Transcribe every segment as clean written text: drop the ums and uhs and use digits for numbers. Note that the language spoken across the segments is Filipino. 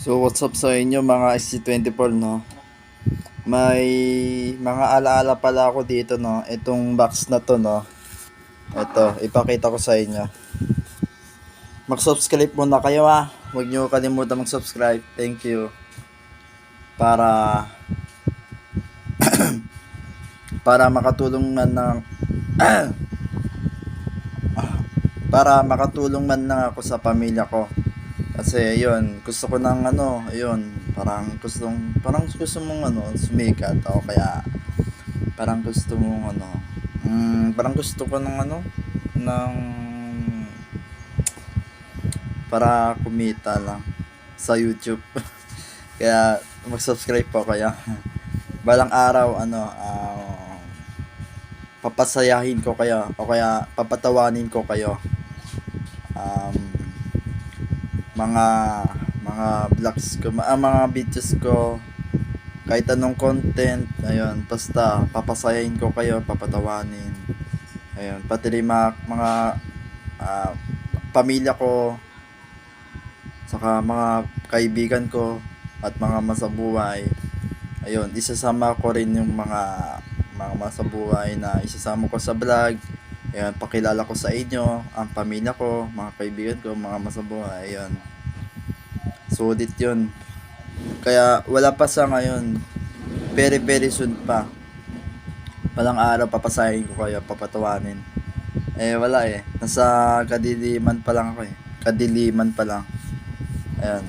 So what's up sa inyo mga SC24 no? May mga alaala pala ako dito no. Itong box na to no. Ito, ipakita ko sa inyo. Mag-subscribe muna kayo ha. Huwag niyo kalimutan mag-subscribe. Thank you. Para para makatulong man ng para makatulong man lang ako sa pamilya ko. Kasi yun, gusto ko ng ayun, parang gusto mong sumikat o kaya parang gusto mong parang gusto ko ng ng para kumita lang sa YouTube. Kaya mag-subscribe po kaya balang araw papasayahin ko kayo o kaya papatawanin ko kayo. Mga vlogs ko, mga videos ko, kahit anong content, ayun, basta papasayahin ko kayo, papatawanin. Ayun, pati rin mga pamilya ko, saka mga kaibigan ko at mga masabuhay. Ayun, isasama ko rin yung mga masabuhay na isasama ko sa vlog. Ayun, pakilala ko sa inyo ang pamilya ko, mga kaibigan ko, mga masabuhay. Ayun, sulit yun. Kaya wala pa sa ngayon, very very soon pa, palang araw papasahin ko kayo, papatawanin. Wala nasa kadiliman pa lang ako kadiliman pa lang. Ayan.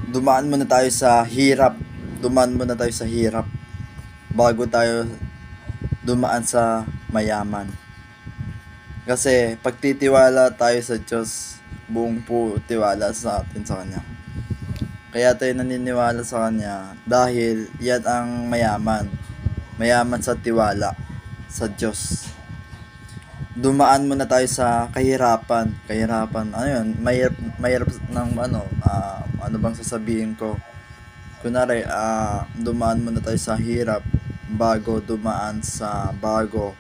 Dumaan muna tayo sa hirap bago tayo dumaan sa mayaman. Kasi pagtitiwala tayo sa Diyos, buong po tiwala sa atin sa Kanya. Kaya tayo naniniwala sa Kanya dahil yan ang mayaman sa tiwala sa Diyos. Dumaan muna tayo sa kahirapan. Ano yun? Mahirap ng ano bang sasabihin ko? Kunwari, dumaan muna tayo sa hirap bago dumaan sa bago,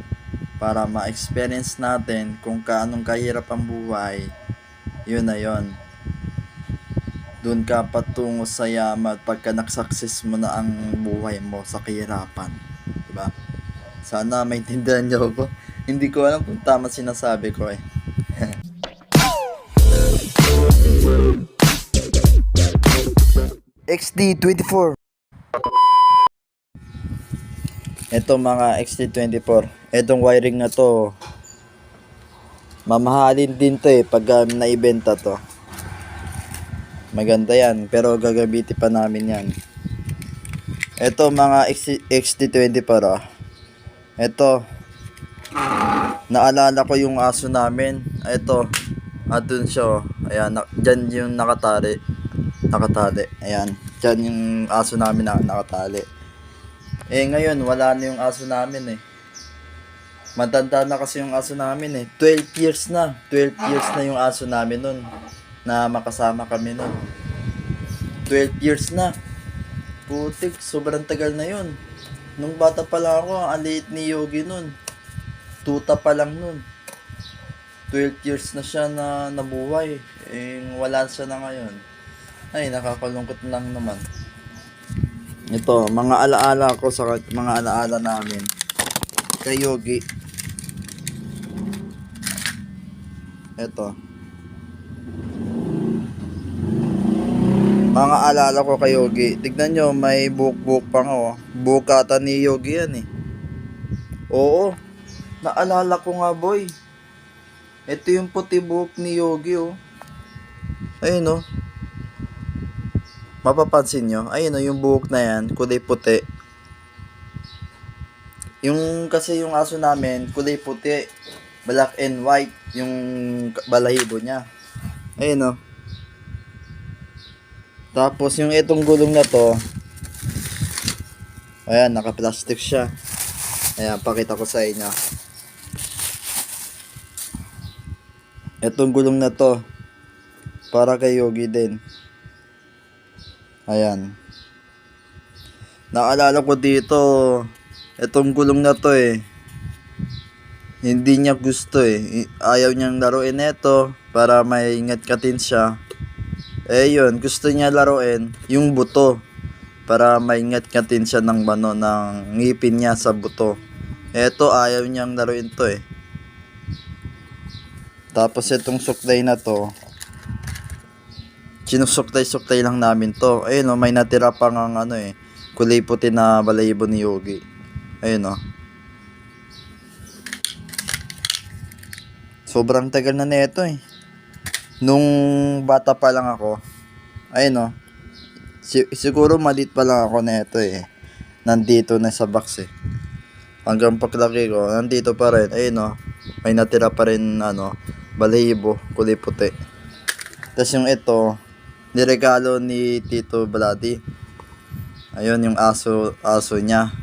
para ma-experience natin kung kaanong kahirap ang buhay. Yun na yun, doon ka patungo sa yaman pagka nagsakses mo na ang buhay mo sa kahirapan, diba? Sana maintindihan niyo ako. Hindi ko alam kung tama sinasabi ko XD24. Ito mga XD24, etong wiring na to, mamahalin din to pag naibenta to. Maganda yan, pero gagamitin pa namin yan. Ito mga XD24 ito, naalala ko yung aso namin. Ito, andun siya ayan, dyan yung nakatali. Ayan, dyan yung aso namin na nakatali. Ngayon wala na yung aso namin matanda na kasi yung aso namin 12 years na yung aso namin nun na makasama kami nun. 12 years na, putik, sobrang tagal na yun. Nung bata pa lang ako, ang liit ni Yogi nun, tuta pa lang nun. 12 years na siya na nabuhay, wala siya na ngayon. Ay, nakakalungkot lang naman. Ito, mga alaala ko sa mga alaala namin kay Yogi. Ito, mga alaala ko kay Yogi. Tignan nyo, may buhok pa nga bukata ni Yogi yan Oo, naalala ko nga boy. Ito yung puti buhok ni Yogi ayun mapapansin nyo, ayun yung buhok na yan, kulay puti. Kasi yung aso namin, kulay puti, black and white yung balahibo niya. Ayun Tapos yung itong gulong na to, ayan, naka-plastic siya. Ayan, pakita ko sa inyo. Itong gulong na to, para kay Yogi din. Ayan. Naalala ko dito, itong gulong na to hindi niya gusto Ayaw niyang laruin ito para may ingat katin siya. Eh yun, gusto niya laruin yung buto para maingat-ngatin siya ng ng ngipin niya sa buto. Eto, ayaw niyang laruin to eh. Tapos itong suklay na to, sinusuklay-suklay lang namin to. Ayun may natira pa ng kulay puti na balahibo ni Yogi. Ayun sobrang tagal na nito eh. Nung bata pa lang ako, ayun siguro maliit pa lang ako nito eh. Nandito na sa box eh. Hanggang paglaki ko, nandito pa rin. Ayun may natira pa rin balahibo, kulay puti. Tapos yung ito, niregalo ni Tito Bloody. Ayun yung aso niya.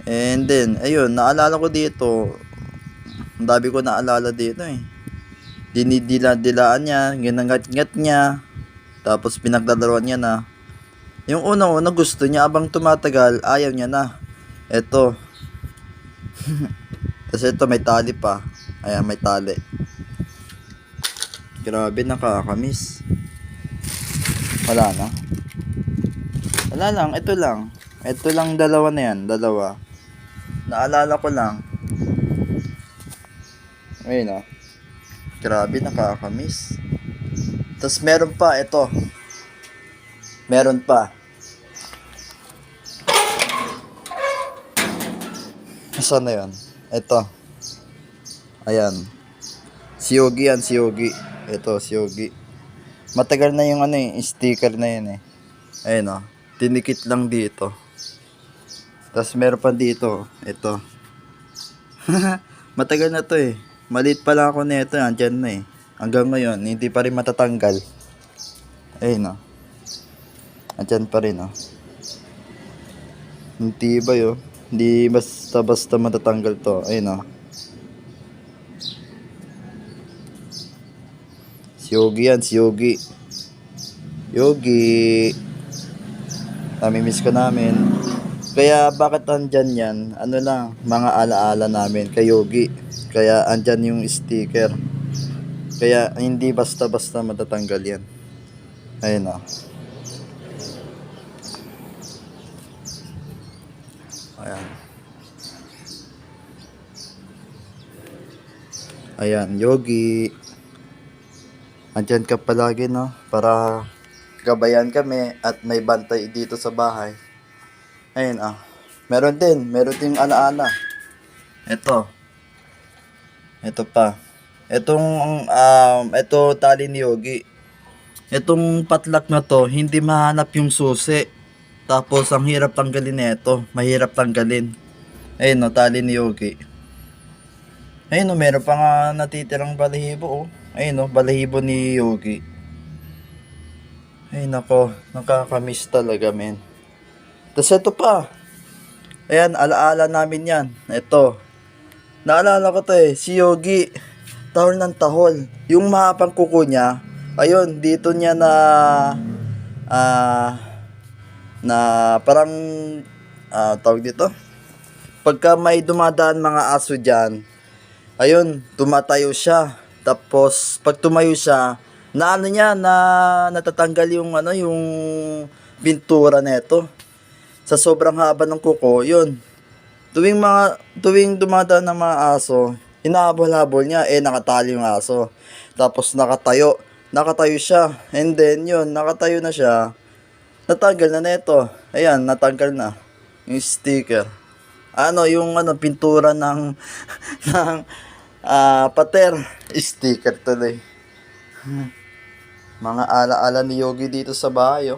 And then, ayun, naalala ko dito. Ang dami ko naalala dito eh. Dinidila-dilaan niya, ginangat-ngat niya. Tapos pinaglalaroan niya na. Yung unang-una gusto niya, abang tumatagal, ayaw niya na. Ito. Tapos ito may tali pa. Ayan, may tali. Grabe, nakakamiss. Wala na. Wala lang, ito lang. Ito lang dalawa na yan, dalawa. Naalala ko lang. Ayun Grabe, nakakamiss. Tapos meron pa, ito. Meron pa. Saan na yun? Ito. Ayan. Si Yogi yan, si Yogi. Ito, si Yogi. Matagal na yung sticker na yun eh. Ayun tinikit lang dito. Tapos meron pa dito. Ito. Matagal na to eh. Maliit pa lang ako nito. Andyan na eh. Hanggang ngayon, hindi pa rin matatanggal. Ayun andyan pa rin Hindi ba yun? Hindi basta-basta matatanggal to. Ayun Si Yogi yan, si Yogi. Yogi. Namimiss ko namin. Kaya bakit andyan yan? Ano lang, mga alaala namin kay Yogi. Kaya andyan yung sticker. Kaya hindi basta-basta matatanggal yan. Ayun Ayan. Ayan, Yogi. Andyan ka palagi para gabayan kami at may bantay dito sa bahay. Ayun Meron din alaala. Ito pa. Ito tali ni Yogi. Itong patlak na to, hindi mahanap yung susi. Tapos ang hirap tanggalin nito, mahirap tanggalin. Ayun tali ni Yogi. Ayun meron pa nga natitirang balahibo Ayun balahibo ni Yogi. Ay nako, nakakamiss talaga men. Tapos ito pa. Ayan, alaala namin yan. Ito. Naalala ko to eh, si Yogi. Tahol ng tahol. Yung mahapang kuko niya, ayun, dito niya na parang tawag dito. Pagka may dumadaan mga aso dyan, ayun, tumatayo siya. Tapos pag tumayo siya, na natatanggal yung yung pintura nito. Sa sobrang haba ng kuko, yun. Tuwing dumadaan ng mga aso, hinahabol-habol niya, nakatali yung aso. Tapos nakatayo siya. And then yun, nakatayo na siya. Natanggal na nito. Ayan, natanggal na yung sticker. Yung pintura ng pater, sticker tuloy. Mga alaala ni Yogi dito sa bahay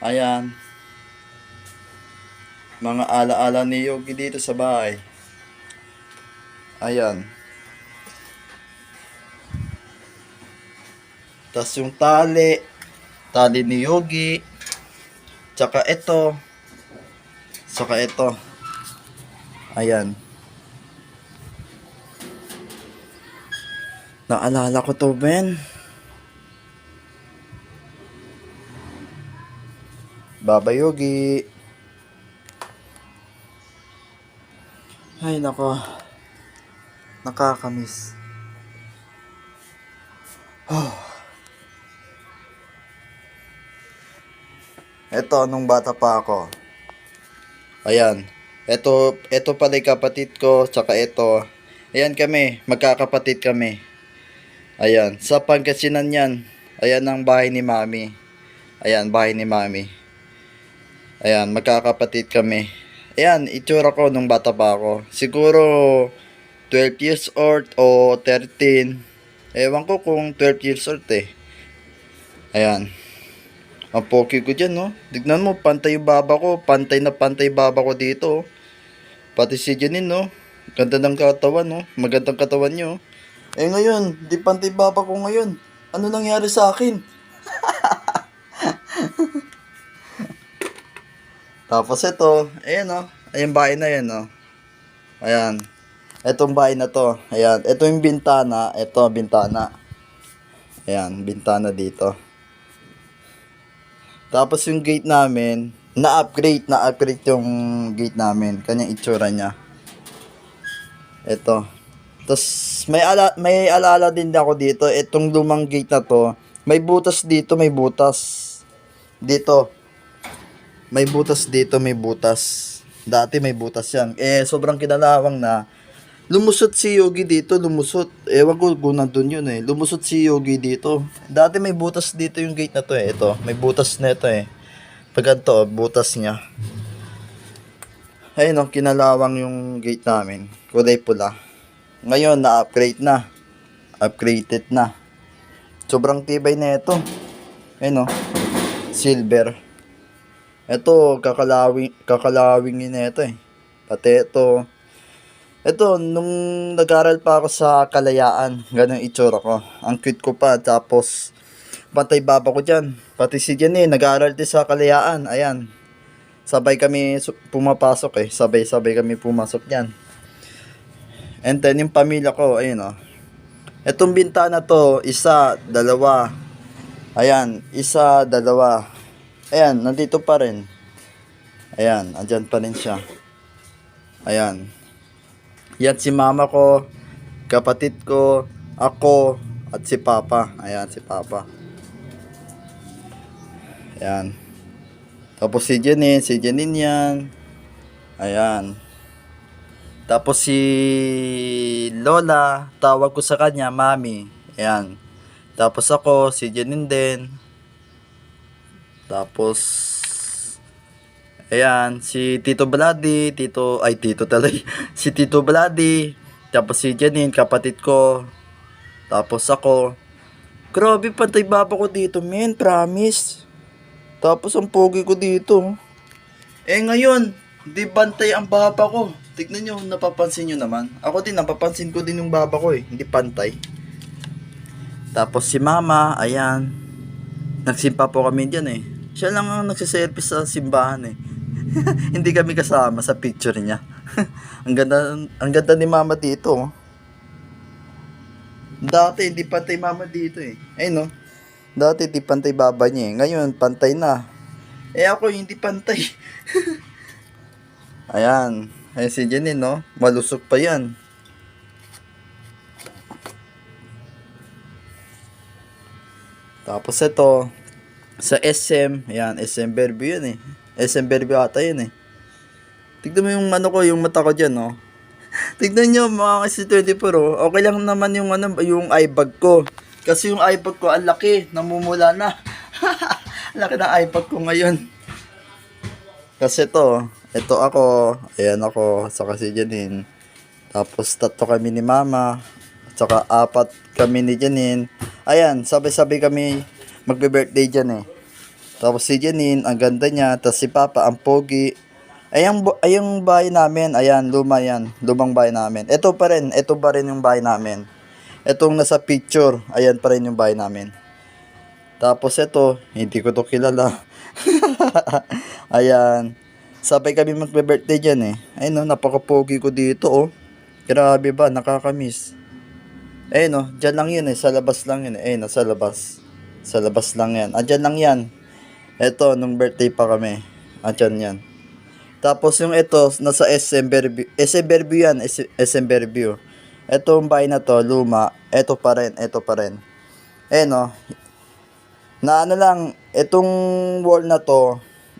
Ayan. Mga alaala ni Yogi dito sa bahay. Ayan. Tas yung tali ni Yogi. Tsaka ito. Ayan. Naalala ko to, Ben. Baba Yogi. Ay nako. Nakakamiss. Ito, nung bata pa ako. Ayan. Ito pala yung kapatid ko, tsaka ito. Ayan kami, magkakapatid kami. Ayan, sa Pangasinan yan. Ayan ang bahay ni Mami. Ayan, bahay ni Mami. Ayan, magkakapatid kami. Ayan, itsura ko nung bata pa ako. Siguro 12 years old o 13. Ewan ko kung 12 years old eh. Ayan. Ang pogi ko dyan, no? Tignan mo, pantay yung baba ko. Pantay na pantay baba ko dito, oh. Pati si Janine, no? Ganda ng katawan, no? Magandang katawan nyo. Eh ngayon, di pantay baba ko ngayon. Ano nangyari sa akin? Tapos ito, ayan, oh. Ayan bahay na yan, oh. Ayan. Etong bahay na to. Ayan. Ito yung bintana. Ito, bintana. Ayan, bintana dito. Tapos yung gate namin, na-upgrade yung gate namin. Kanyang itsura niya. Ito. Tapos may alala din ako dito. Itong lumang gate na to, may butas dito, may butas. Dito. May butas dito, may butas. Dati may butas yan. Eh, sobrang kinalawang na. Lumusot si Yogi dito, lumusot. Ewan ko kung nandun yun eh. Lumusot si Yogi dito. Dati may butas dito yung gate na to eh. Ito, may butas na ito eh. Pag ganito, butas niya. Ayun oh, kinalawang yung gate namin. Kulay pula. Ngayon, na-upgrade na. Upgraded na. Sobrang tibay na ito. Ayun oh, silver. Ito, kakalawing yun na ito eh. Pati ito. Ito, nung nag-aral pa ako sa Kalayaan, ganun itsura ko. Ang cute ko pa, tapos pantay baba ko dyan. Pati si Jenny, nag-aral din sa Kalayaan, ayan. Sabay kami pumapasok eh, sabay-sabay kami pumasok dyan. And then yung pamilya ko, ayun oh. Itong bintana to, isa, dalawa. Ayan, isa, dalawa. Ayan, nandito pa rin. Ayan, andyan pa rin siya. Ayan. Yan si mama ko, kapatid ko, ako, at si papa. Ayan, si papa. Ayan. Tapos si Janine yan. Ayan. Tapos si Lola, tawag ko sa kanya, Mami. Ayan. Tapos ako, si Janine din. Tapos, ayan, si Tito Vladi, Tito Talay, si Tito Vladi, tapos si Janine, kapatid ko, tapos ako. Grabe, pantay baba ko dito, men, promise. Tapos ang pogi ko dito. Eh ngayon, di bantay ang baba ko. Tignan nyo, napapansin nyo naman. Ako din, napapansin ko din yung baba ko eh, hindi pantay. Tapos si mama, ayan, nagsimpa po kami dyan eh. Siya lang ang nagsiservice sa simbahan eh. Hindi kami kasama sa picture niya. ang ganda ni mama dito. Oh. Dati hindi pantay mama dito eh. Ayun no. Dati hindi pantay baba niya eh. Ngayon pantay na. Eh ako hindi pantay. Ayan. Ayan si Janine no. Malusok pa yan. Tapos ito. Sa SM. Ayan. SM Fairview yun eh. SM Fairview ata yun eh. Tignan mo yung ano ko, yung mata ko dyan, no? Tignan nyo, mga kasi 24, oh. Okay lang naman yung, yung eye bag ko. Kasi yung eye bag ko, ang laki, namumula na. Laki ng eye bag ko ngayon. Kasi ito ako, ayan ako, saka si Janine. Tapos 3 kami ni Mama, saka 4 kami ni Janine. Ayan, sabay-sabay kami magbe-birthday dyan eh. Tapos si Janine, ang ganda niya. Tapos si Papa, ang pogi. Ayang bahay namin, ayan, lumang bahay namin. Ito pa rin yung bahay namin. Itong nasa picture, ayan pa rin yung bahay namin. Tapos ito, hindi ko to kilala. Ayan, sabay kami magbe-birthday dyan eh. Ayun no, napaka-pogi ko dito oh. Grabe ba, nakakamiss. Ayun no, dyan lang yun eh, sa labas lang yun eh. Ayun no, sa labas. Sa labas lang yan, andyan lang yan. Ito, nung birthday pa kami, andyan yan. Tapos yung ito, nasa SM Fairview. SM Fairview yan, SM Fairview. Itong bahay na to, luma. Ito pa rin. Eh no. Na ano lang, itong wall na to,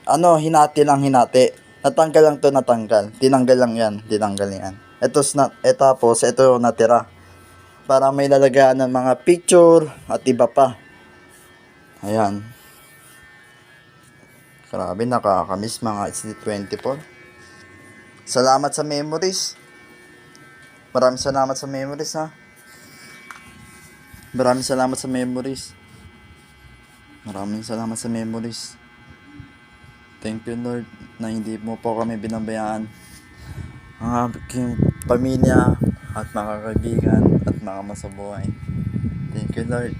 hinati lang hinati. Natanggal lang to, natanggal. Tinanggal lang yan, tinanggal yan. Tapos, ito yung natira. Para may lalagyan ng mga picture at iba pa. Ayan. Grabe, nakakamiss mga SD24. Salamat sa memories. Maraming salamat sa memories, ha. Maraming salamat sa memories. Maraming salamat sa memories. Thank you, Lord, na hindi mo po kami binabayaan. Ang aking pamilya at mga kaibigan at mga masabuhay. Thank you, Lord.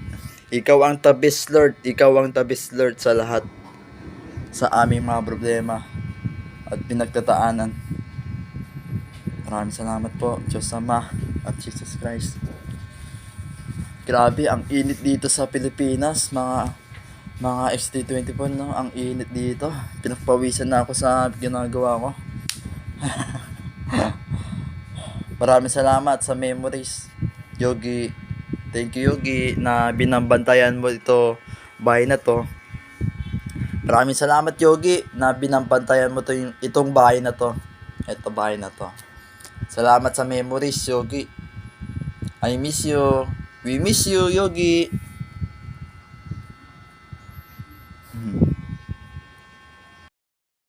Ikaw ang the best, Lord. Ikaw ang the best, Lord, sa lahat. Sa aming mga problema at pinagtataanan. Maraming salamat po, Diyos Ama at Jesus Christ. Grabe, ang init dito sa Pilipinas, mga XT24, no? Ang init dito. Pinagpawisan na ako sa ginagawa ko. Maraming salamat sa memories, Yogi. Thank you, Yogi, na binambantayan mo ito, bahay na to. Maraming salamat, Yogi, na binambantayan mo itong bahay na to. Ito, bahay na to. Salamat sa memories, Yogi. I miss you. We miss you, Yogi.